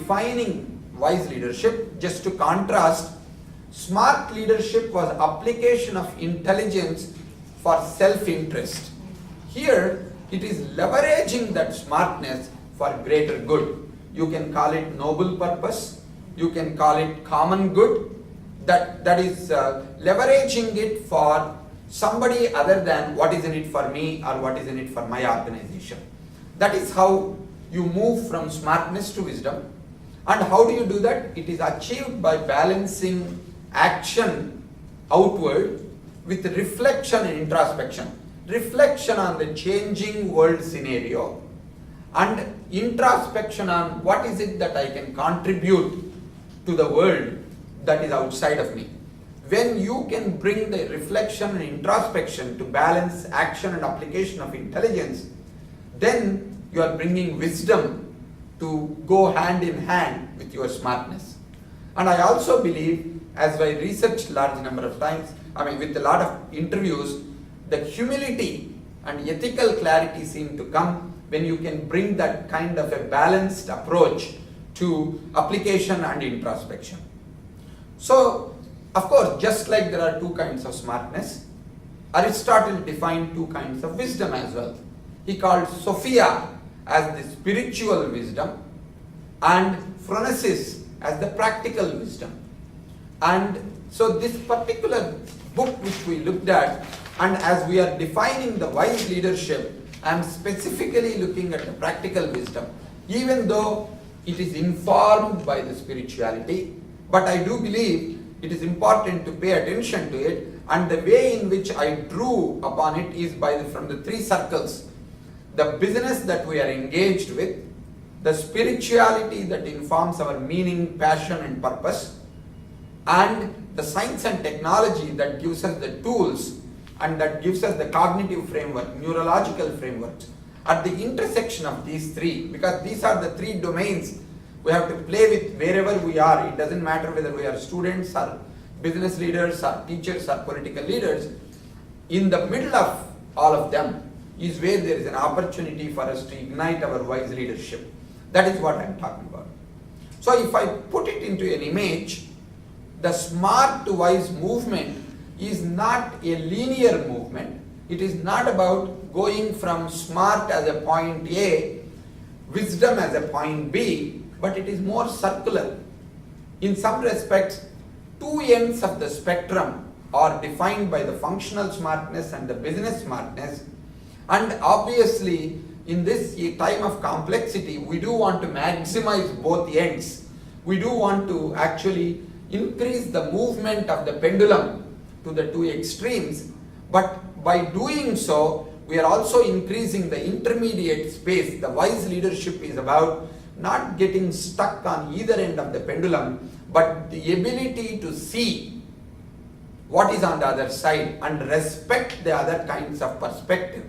defining wise leadership, just to contrast, smart leadership was application of intelligence for self-interest. Here, it is leveraging that smartness for greater good. You can call it noble purpose, you can call it common good, that is leveraging it for somebody other than what is in it for me or what is in it for my organization. That is how you move from smartness to wisdom. And how do you do that? It is achieved by balancing action outward with reflection and introspection. Reflection on the changing world scenario and introspection on what is it that I can contribute to the world that is outside of me. When you can bring the reflection and introspection to balance action and application of intelligence, then you are bringing wisdom to go hand in hand with your smartness. And I also believe, as I researched large number of times, with a lot of interviews, the humility and ethical clarity seem to come when you can bring that kind of a balanced approach to application and introspection. So, of course, just like there are two kinds of smartness, Aristotle defined two kinds of wisdom as well. He called Sophia as the spiritual wisdom and Phronesis as the practical wisdom. And so this particular book which we looked at, and as we are defining the wise leadership, I am specifically looking at the practical wisdom, even though it is informed by the spirituality. But I do believe it is important to pay attention to it, and the way in which I drew upon it is from the three circles. The business that we are engaged with, the spirituality that informs our meaning, passion and purpose, and the science and technology that gives us the tools and that gives us the cognitive framework, neurological frameworks. At the intersection of these three, because these are the three domains we have to play with wherever we are. It doesn't matter whether we are students or business leaders or teachers or political leaders. In the middle of all of them is where there is an opportunity for us to ignite our wise leadership. That is what I am talking about. So if I put it into an image, the smart to wise movement is not a linear movement. It is not about going from smart as a point A, wisdom as a point B, but it is more circular. In some respects, two ends of the spectrum are defined by the functional smartness and the business smartness. And obviously, in this time of complexity, we do want to maximize both ends. We do want to actually increase the movement of the pendulum to the two extremes. But by doing so, we are also increasing the intermediate space. The wise leadership is about not getting stuck on either end of the pendulum, but the ability to see what is on the other side and respect the other kinds of perspective.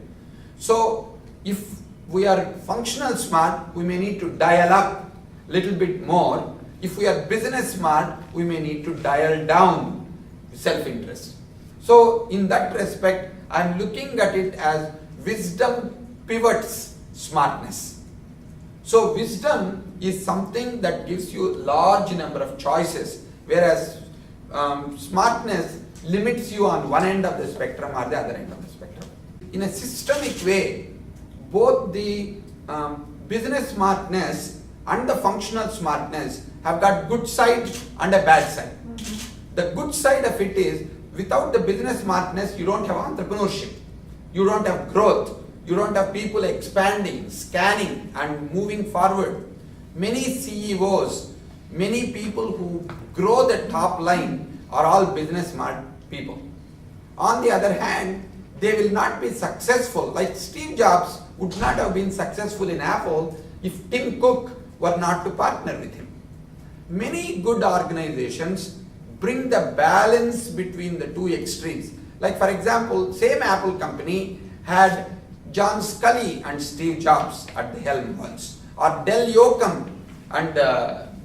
So if we are functional smart, we may need to dial up a little bit more. If we are business smart, we may need to dial down self-interest. So in that respect, I am looking at it as wisdom pivots smartness. So wisdom is something that gives you large number of choices, whereas smartness limits you on one end of the spectrum or the other end of the spectrum. In a systemic way, both the business smartness and the functional smartness have got good side and a bad side. The good side of it is, without the business smartness, you don't have entrepreneurship, you don't have growth, you don't have people expanding, scanning and moving forward. Many CEOs, many people who grow the top line are all business smart people. On the other hand, they will not be successful. Like Steve Jobs would not have been successful in Apple if Tim Cook were not to partner with him. Many good organizations bring the balance between the two extremes. Like for example, same Apple company had John Scully and Steve Jobs at the helm once, or Del Yocum and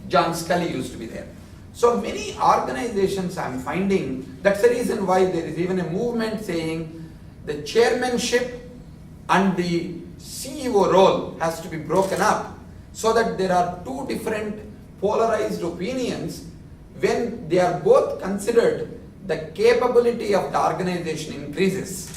John Scully used to be there. So many organizations, I'm finding, that's the reason why there is even a movement saying the chairmanship and the CEO role has to be broken up, so that there are two different polarized opinions, when they are both considered, the capability of the organization increases.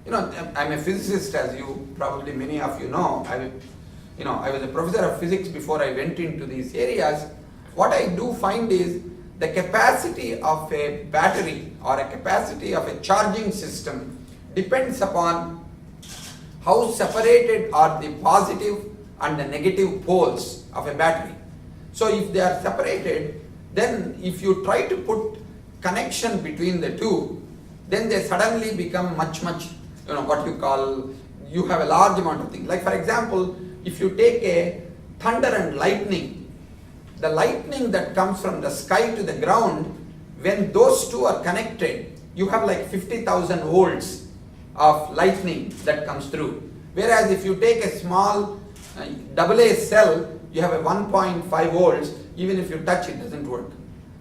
You know, I'm a physicist, as you probably many of you know. I was a professor of physics before I went into these areas. What I do find is the capacity of a battery or a capacity of a charging system depends upon how separated are the positive and the negative poles of a battery. So if they are separated, then if you try to put connection between the two, then they suddenly become much, what you call, you have a large amount of things. Like for example, if you take a thunder and lightning, the lightning that comes from the sky to the ground, when those two are connected, you have like 50,000 volts of lightning that comes through. Whereas if you take a small AA cell, you have a 1.5 volts, even if you touch it doesn't work.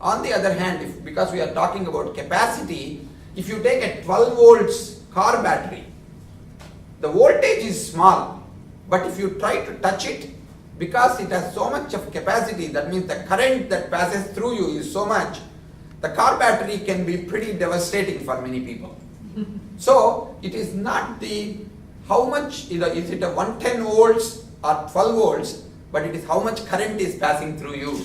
On the other hand, because we are talking about capacity, if you take a 12 volts car battery, the voltage is small, but if you try to touch it, because it has so much of capacity, that means the current that passes through you is so much, the car battery can be pretty devastating for many people. So it is not how much, is it a 110 volts or 12 volts, but it is how much current is passing through you.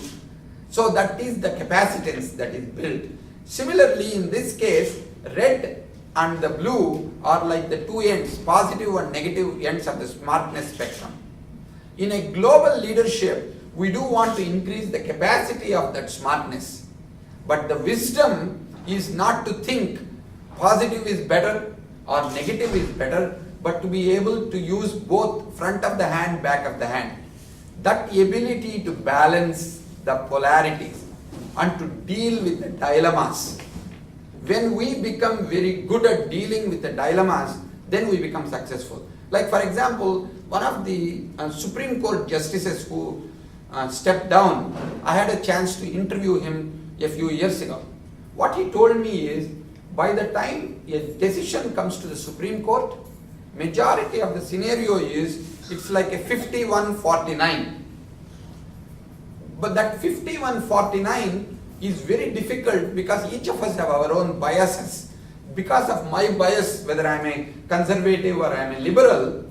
So that is the capacitance that is built. Similarly, in this case, red and the blue are like the two ends, positive and negative ends of the smartness spectrum. In a global leadership, we do want to increase the capacity of that smartness. But the wisdom is not to think positive is better or negative is better, but to be able to use both front of the hand, back of the hand. That ability to balance the polarities and to deal with the dilemmas. When we become very good at dealing with the dilemmas, then we become successful. Like for example, one of the Supreme Court justices who stepped down, I had a chance to interview him a few years ago. What he told me is, by the time a decision comes to the Supreme Court, majority of the scenario is, it's like a 51-49. But that 51-49 is very difficult because each of us have our own biases. Because of my bias, whether I'm a conservative or I'm a liberal,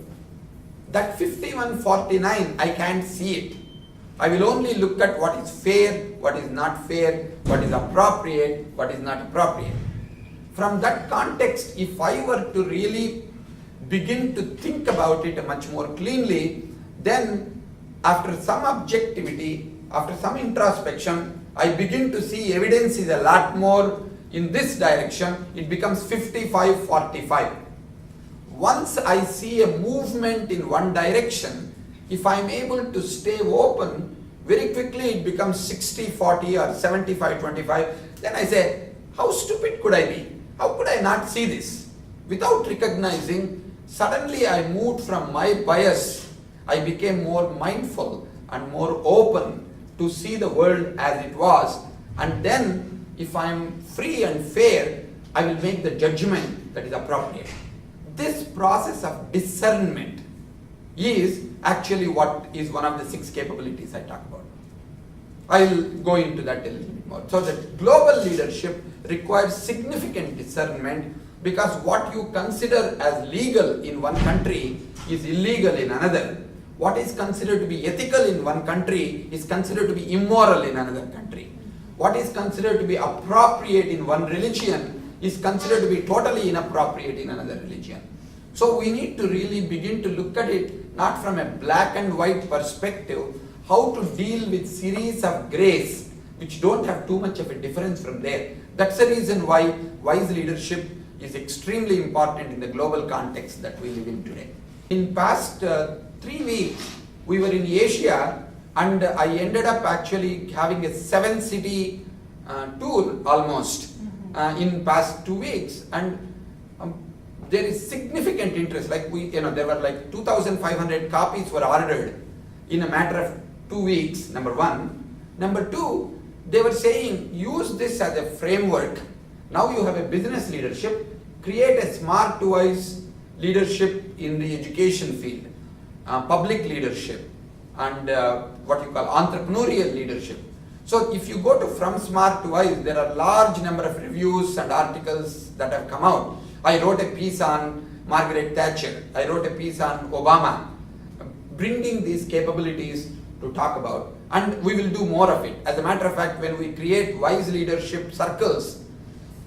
that 51-49, I can't see it. I will only look at what is fair, what is not fair, what is appropriate, what is not appropriate. From that context, if I were to really begin to think about it much more cleanly, then after some objectivity, after some introspection, I begin to see evidence is a lot more in this direction. It becomes 55-45. Once I see a movement in one direction, if I am able to stay open, very quickly it becomes 60-40 or 75-25. Then I say, how stupid could I be? How could I not see this? Without recognizing, suddenly I moved from my bias. I became more mindful and more open to see the world as it was. And then, if I am free and fair, I will make the judgment that is appropriate. This process of discernment is actually what is one of the 6 capabilities I talk about. I'll go into that a little bit more. So that global leadership requires significant discernment, because what you consider as legal in one country is illegal in another. What is considered to be ethical in one country is considered to be immoral in another country. What is considered to be appropriate in one religion is considered to be totally inappropriate in another religion. So we need to really begin to look at it not from a black and white perspective, how to deal with series of grays which don't have too much of a difference from there. That's the reason why wise leadership is extremely important in the global context that we live in today. In past 3 weeks, we were in Asia, and I ended up actually having a 7-city tour almost in past 2 weeks, and there is significant interest. Like there were like 2,500 copies were ordered in a matter of 2 weeks. Number one. Number two, they were saying use this as a framework. Now you have a business leadership. Create a smart wise leadership in the education field, public leadership, and what you call entrepreneurial leadership. So if you go to From Smart to Wise, there are large number of reviews and articles that have come out. I wrote a piece on Margaret Thatcher. I wrote a piece on Obama, bringing these capabilities to talk about. And we will do more of it. As a matter of fact, when we create Wise Leadership Circles,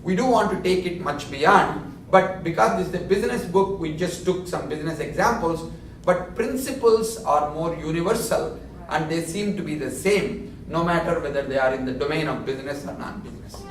we do want to take it much beyond. But because this is a business book, we just took some business examples. But principles are more universal and they seem to be the same, no matter whether they are in the domain of business or non-business.